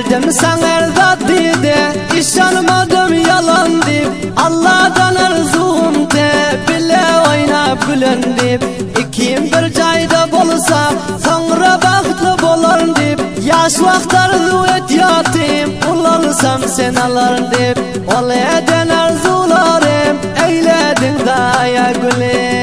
Dedim sen erzat dedi, işanmadım yalan deyip, Allah'tan arzum de, bile oynap gülen deyip, İkim bir cayda bolsa, sonra baktlı bolarım deyip, yaş vaktarlı et yatim, ularsam sen alarım deyip, ol eden arzularım, eyledin gaya güle.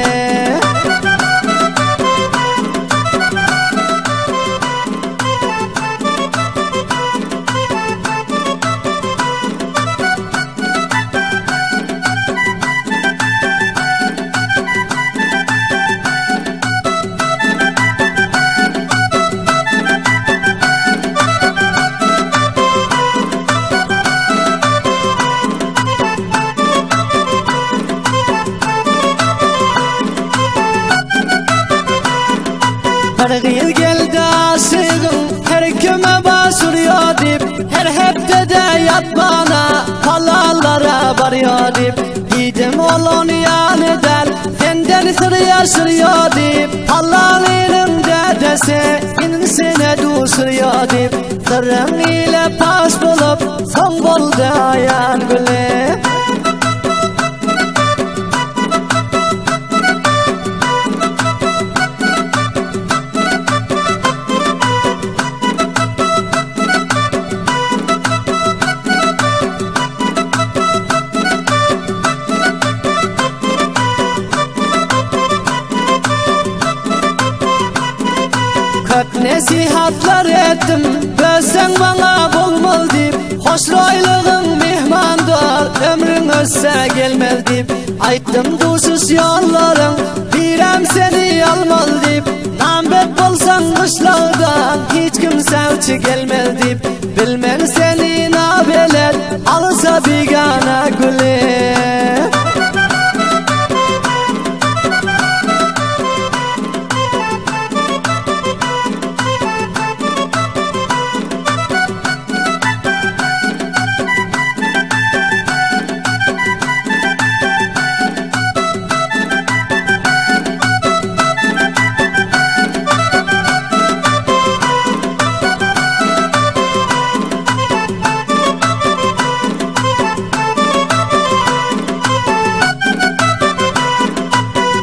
Her yıl geldi aşığım, her kime başvuruyor deyip, her hepte de yat bana, palalara varıyor deyip, dedim olan yan eder, senden sır yaşırıyor deyip, palanın dedesi, insine duşuruyor deyip, sırrın ile paş bulup, son buldu ayan güle. Hep nesihatlar ettim, bölsen bana bulmalı deyip, hoşroylığın mihmandır, ömrün özse gelmez deyip, ayttım duşuş yolların, birem seni almalı deyip, nambet bolsan kışlardan, hiç kimsevçi gelmez deyip, bilmem seni nabelet, alsa bigana güle.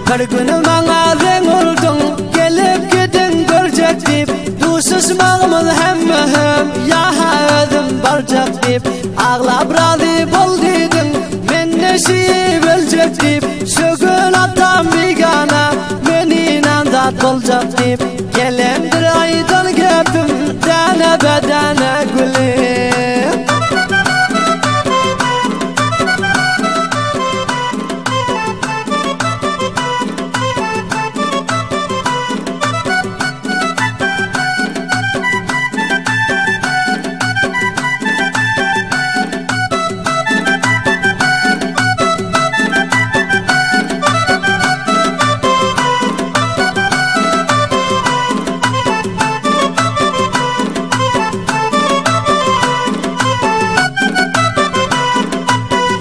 Her günü bana ren oldun, gelip gidin görecek deyip, duşuşmağımız hem mühim, yaha ödüm barcak deyip, ağlap razı bol dedim, men neşi bölecek deyip, şu gün atam bigana, beni inandat olacak deyip, gelen bir aydan gepim, dene bedene gülüm.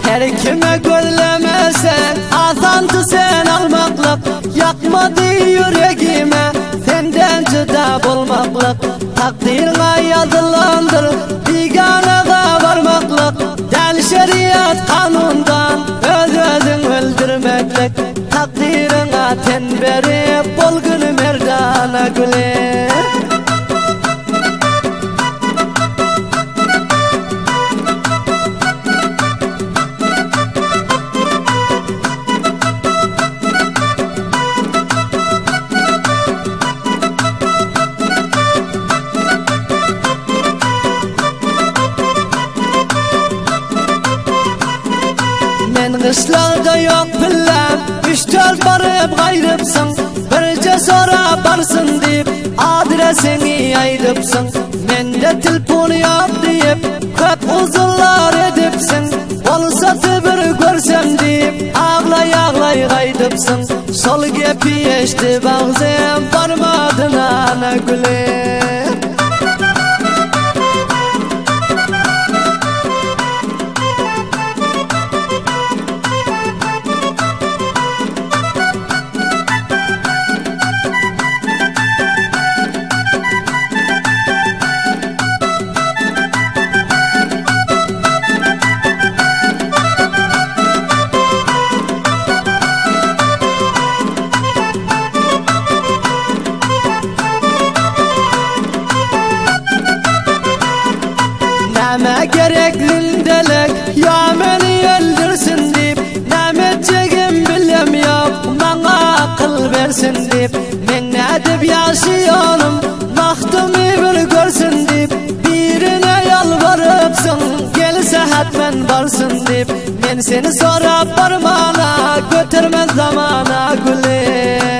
Her kime gözlemesen, azantı sen almaklık, yakmadı yüreğime, senden cıda bulmaklık, takdirine yazılandır, biganaga varmaklık, del şeriat kanundan, özün öldürmeklik, takdirine ten verip, bol günü merdana güle. Kışlarda yok pillem, 3-4 barıp gayrıpsın, birce sonra barsın deyip, adresini ayırıpsın, mende telefonu yok deyip, köp uzunlar edipsin, olsa bir görsem deyip, ağlay ağlay gaydıpsın, sol gepi eşti bağzım, varmadın ana güle. dep yaşıyorum, Maxtımı bir görsün dep, birine yalvarıpsın, gelse hatmen varsın dep. Men seni sorap barmana, götürmez zamana gülüm.